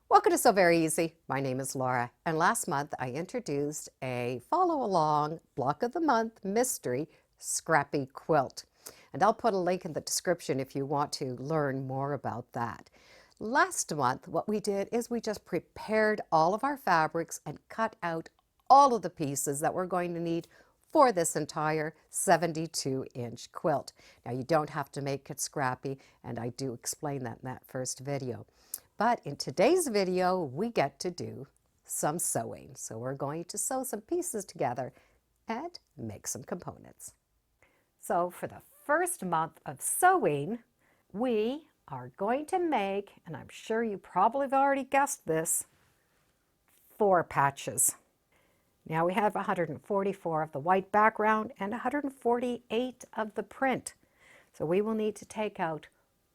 Welcome to Sew Very Easy. My name is Laura, and last month I introduced a follow-along block of the month mystery Scrappy quilt. And I'll put a link in the description if you want to learn more about that. Last month, what we did is we just prepared all of our fabrics and cut out all of the pieces that we're going to need for this entire 72-inch quilt. Now, you don't have to make it scrappy, and I do explain that in that first video. But in today's video, we get to do some sewing. So we're going to sew some pieces together and make some components. So for the first month of sewing, we are going to make, and I'm sure you probably have already guessed this, 4 patches. Now we have 144 of the white background and 148 of the print. So we will need to take out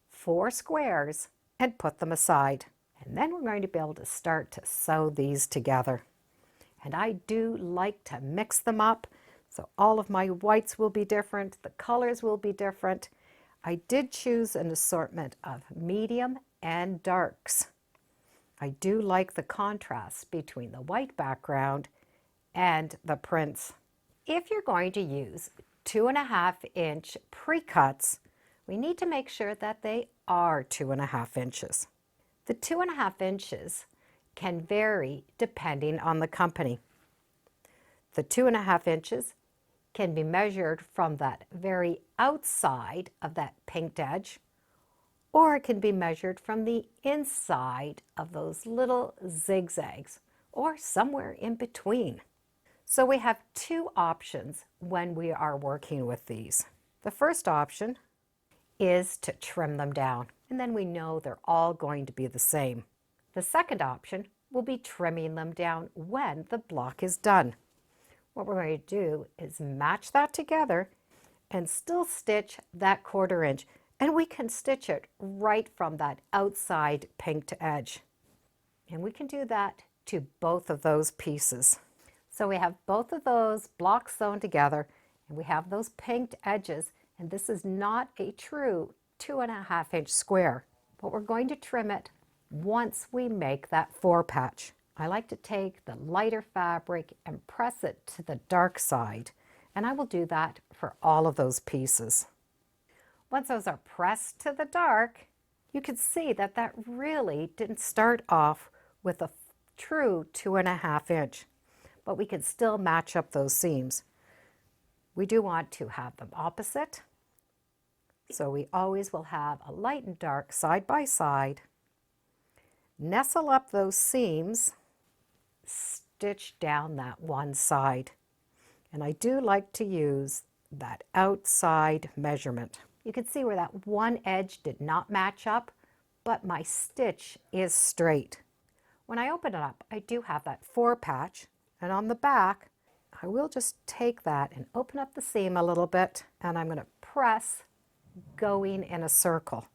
4 squares and put them aside. And then we're going to be able to start to sew these together. And I do like to mix them up, so all of my whites will be different, the colors will be different. I did choose an assortment of medium and darks. I do like the contrast between the white background and the prints. If you're going to use 2.5-inch pre-cuts, we need to make sure that they are 2.5 inches. The 2.5 inches can vary depending on the company. The 2.5 inches can be measured from that very outside of that pinked edge, or it can be measured from the inside of those little zigzags, or somewhere in between. So we have 2 options when we are working with these. The first option is to trim them down, and then we know they're all going to be the same. The second option will be trimming them down when the block is done. What we're going to do is match that together and still stitch that 1/4 inch, and we can stitch it right from that outside pinked edge. And we can do that to both of those pieces. So we have both of those blocks sewn together, and we have those pinked edges, and this is not a true 2.5-inch square, but we're going to trim it once we make that 4 patch. I like to take the lighter fabric and press it to the dark side, and I will do that for all of those pieces. Once those are pressed to the dark, you can see that that really didn't start off with a true 2.5 inch, but we can still match up those seams. We do want to have them opposite, so we always will have a light and dark side by side. Nestle up those seams, stitch down that one side. And I do like to use that outside measurement. You can see where that one edge did not match up, but my stitch is straight. When I open it up, I do have that 4 patch, and on the back, I will just take that and open up the seam a little bit, and I'm going to press going in a circle.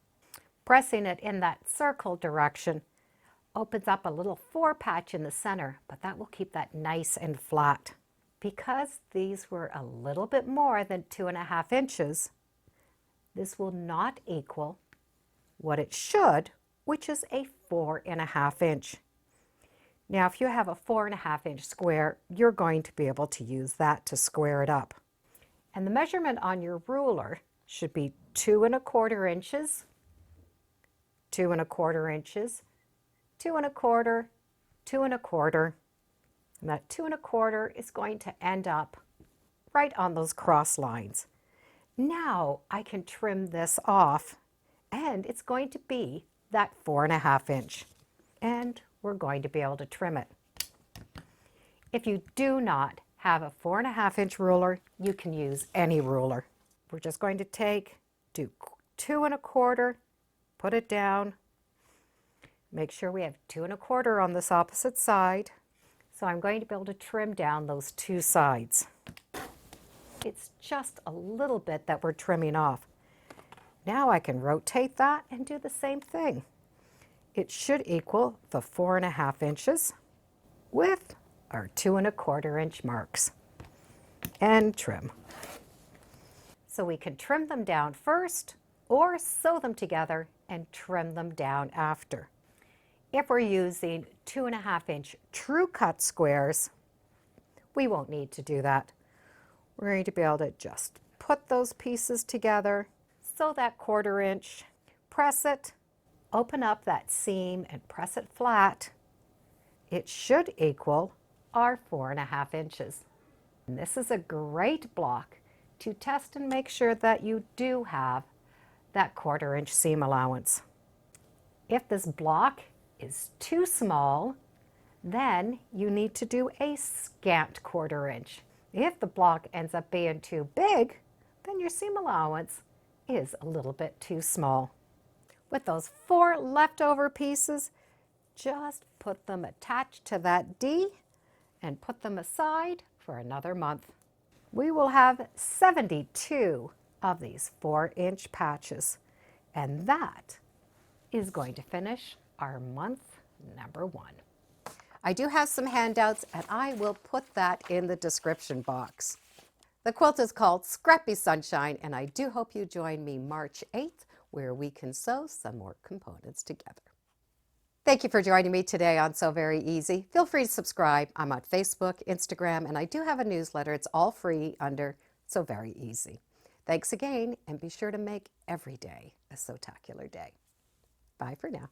Pressing it in that circle direction opens up a little 4 patch in the center, but that will keep that nice and flat. Because these were a little bit more than 2.5 inches, this will not equal what it should, which is a 4.5 inch. Now, if you have a 4.5 inch square, you're going to be able to use that to square it up. And the measurement on your ruler should be 2.25 inches, 2.25 inches, 2.25, 2.25, and that 2.25 is going to end up right on those cross lines. Now I can trim this off, and it's going to be that 4.5 inch, and we're going to be able to trim it. If you do not have a 4.5 inch ruler, you can use any ruler. We're just going to do 2.25, put it down, make sure we have 2.25 on this opposite side. So I'm going to be able to trim down those 2 sides. It's just a little bit that we're trimming off. Now I can rotate that and do the same thing. It should equal the 4.5 inches with our 2.25 inch marks, and trim. So we can trim them down first or sew them together and trim them down after. If we're using 2.5-inch true cut squares, we won't need to do that. We're going to be able to just put those pieces together, sew that 1/4 inch, press it, open up that seam and press it flat. It should equal our 4.5 inches. And this is a great block to test and make sure that you do have that 1/4 inch seam allowance. If this block is too small, then you need to do a scant 1/4 inch. If the block ends up being too big, then your seam allowance is a little bit too small. With those 4 leftover pieces, just put them attached to that D and put them aside for another month. We will have 72 of these 4-inch patches, and that is going to finish our month number 1. I do have some handouts, and I will put that in the description box. The quilt is called Scrappy Sunshine, and I do hope you join me March 8th, where we can sew some more components together. Thank you for joining me today on Sew Very Easy. Feel free to subscribe. I'm on Facebook, Instagram, and I do have a newsletter. It's all free under Sew Very Easy. Thanks again, and be sure to make every day a Sewtacular day. Bye for now.